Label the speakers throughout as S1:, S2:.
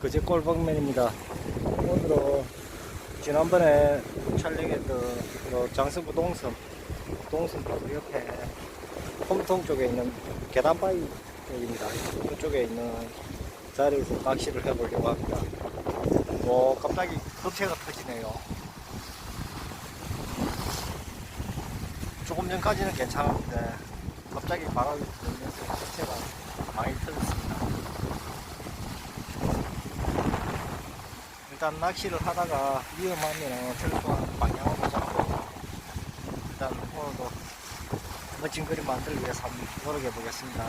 S1: 그제 꼴방맨입니다. 오늘은 지난번에 촬영했던 장승부 동선 바로 옆에 홈통 쪽에 있는 계단바위입니다. 그쪽에 있는 자리에서 낚시를 해보려고 합니다. 갑자기 급체가 터지네요. 조금 전까지는 괜찮았는데 갑자기 바람이 불면서 급체가 많이 터졌습니다. 일단 낚시를 하다가 위험하면 최소한 방향으로 잡고 일단 오늘도 멋진 그림 만들기 위해서 한번 노력해 보겠습니다.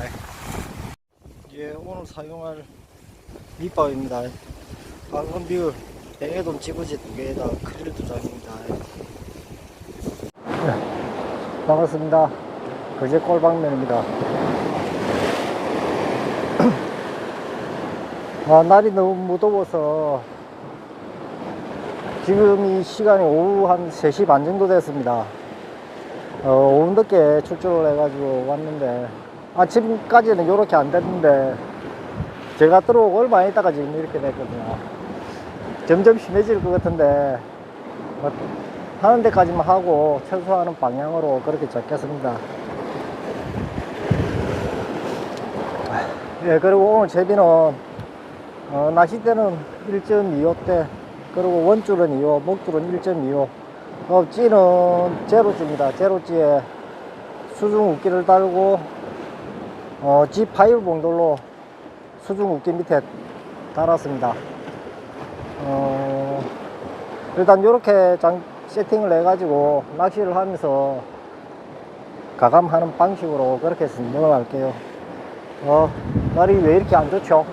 S1: 예, 오늘 사용할 밑밥입니다. 방금 비율 뱅에돔 지그재 2개에다 크릴 2장입니다. 네, 반갑습니다. 그제 꼴방맨입니다. 날이 너무 무더워서 지금 이 시간이 오후 한 3시 반 정도 됐습니다. 오후 늦게 출조를 해가지고 왔는데 아침까지는 이렇게 안 됐는데 제가 들어오고 얼마 있다가 지금 이렇게 됐거든요. 점점 심해질 것 같은데 하는 데까지만 하고 철수하는 방향으로 그렇게 잡겠습니다. 예, 그리고 오늘 제비는 낚싯대는 1.25대, 그리고 원줄은 2호, 목줄은 1.25. 찌는 제로찌입니다. 제로찌에 수중 웃기를 달고 지 파일 봉돌로 수중 웃기 밑에 달았습니다. 일단 이렇게 세팅을 해가지고 낚시를 하면서 가감하는 방식으로 그렇게 해서 넘어갈게요. 날이 왜 이렇게 안 좋죠?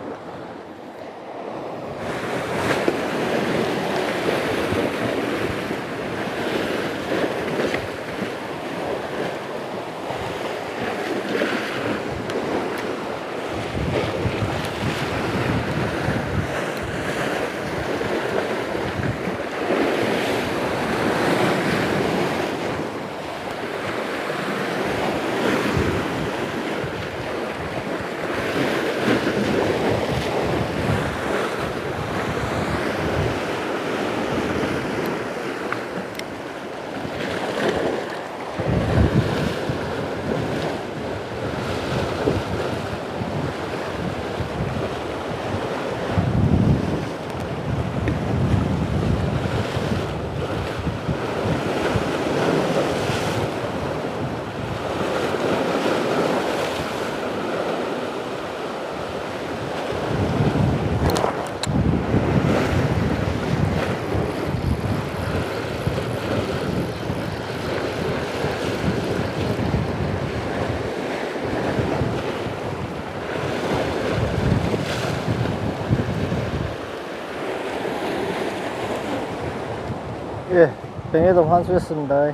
S1: 예, 뱅에돔 환수했습니다.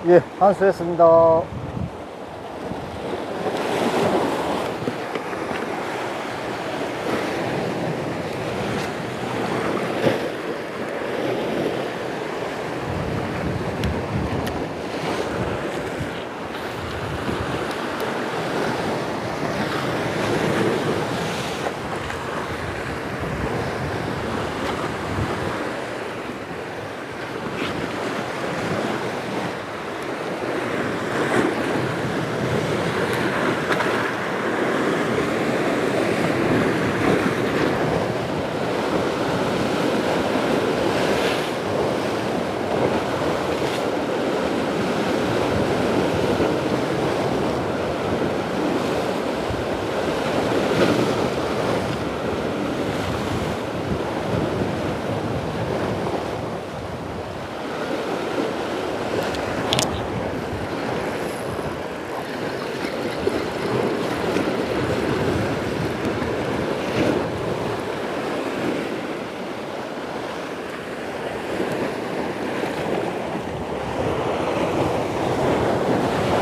S1: 예, 환수했습니다.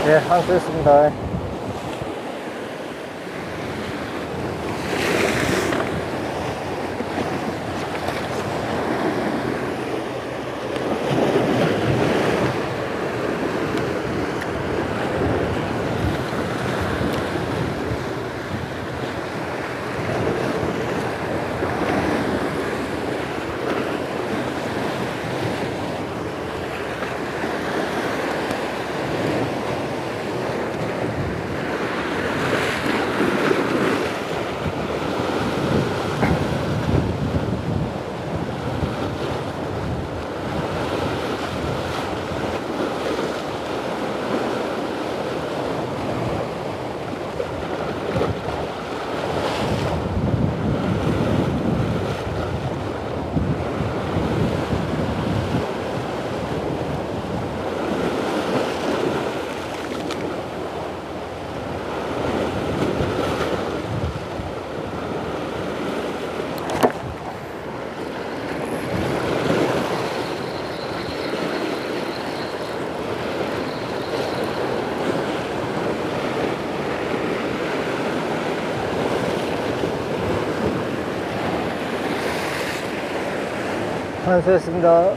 S1: 예, 항수했습니다. 환수했습니다.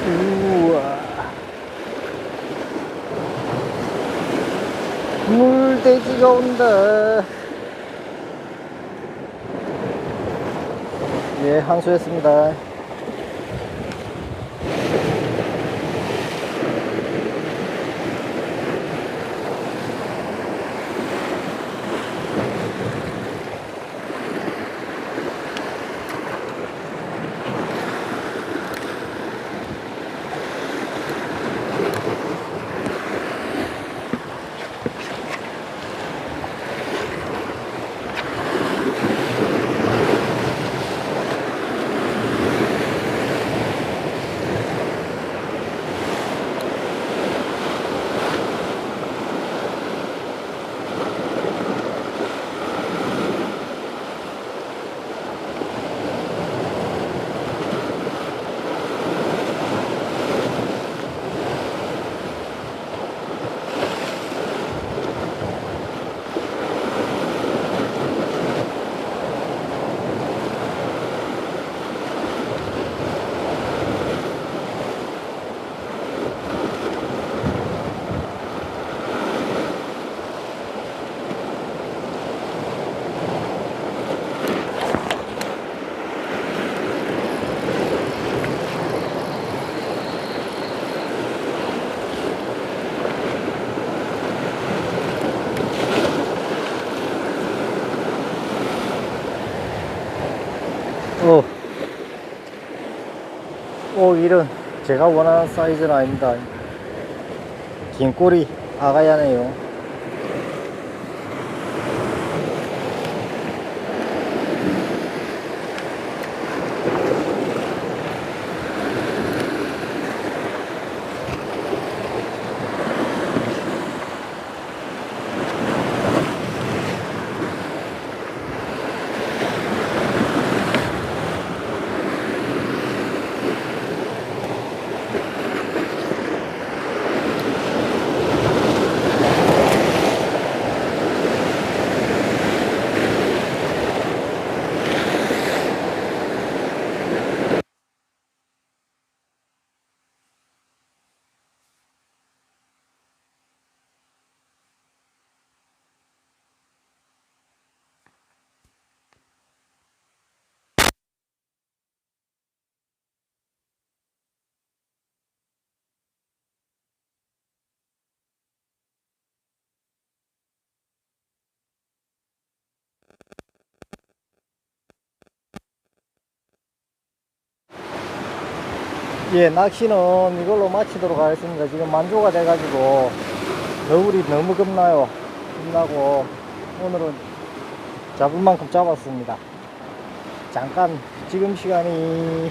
S1: 우와, 물돼지가 온다. 예, 항수했습니다. 이런 제가 원하는 사이즈는 아닙니다. 긴 꼬리 아가야네요. 예, 낚시는 이걸로 마치도록 하겠습니다. 지금 만조가 돼가지고 너울이 너무 겁나요. 겁나고 오늘은 잡을 만큼 잡았습니다. 잠깐 지금 시간이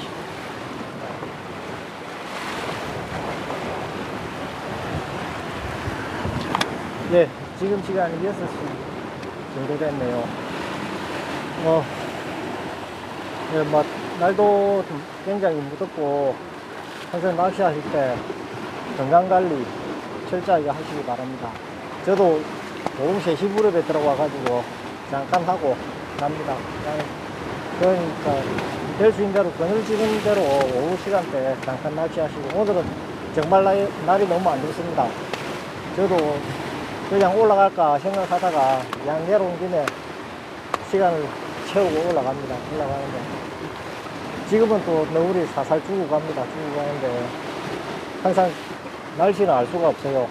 S1: 네, 지금 시간이 6시 정도 됐네요. 예, 날도 좀 굉장히 무덥고 항상 낚시하실 때 건강관리 철저하게 하시기 바랍니다. 저도 오후 3시 무렵에 들어와가지고 잠깐 하고 갑니다. 그러니까 될 수 있는 대로 그늘지는 대로 오후 시간대 잠깐 낚시하시고, 오늘은 정말 날이 너무 안 좋습니다. 저도 그냥 올라갈까 생각하다가 그냥 내려온 김에 시간을 채우고 올라가는데 지금은 또 너울이 살살 주고 갑니다. 주고 가는데 항상 날씨는 알 수가 없어요.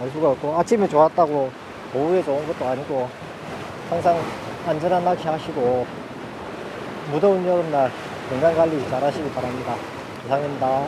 S1: 알 수가 없고 아침에 좋았다고 오후에 좋은 것도 아니고 항상 안전한 낚시 하시고 무더운 여름날 건강관리 잘 하시기 바랍니다. 이상입니다.